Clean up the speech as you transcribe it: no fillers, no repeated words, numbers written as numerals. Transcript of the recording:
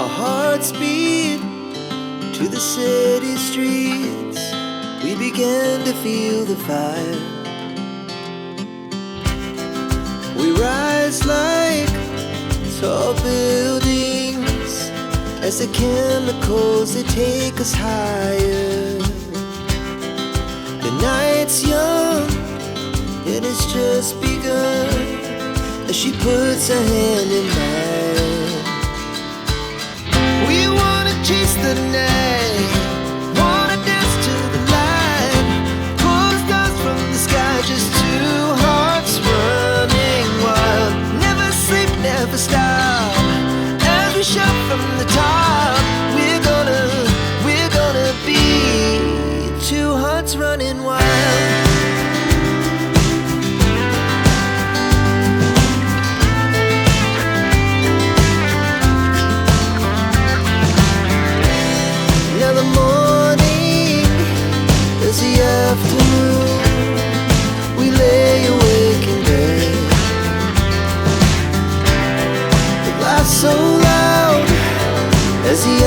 our hearts beat to the city streets. We began to feel the fire. We rise like tall buildings as the chemicals, they take us higher. The night's young, it has just begun as she puts her hand in mine. We wanna chase the night, wanna dance to the light, pull the stars from the sky, just two hearts running wild. Never sleep, never stop, as we shout from the top. We're gonna be two hearts running wild. Now the morning is the afternoon. We lay awake in bed. The laughs so loud as the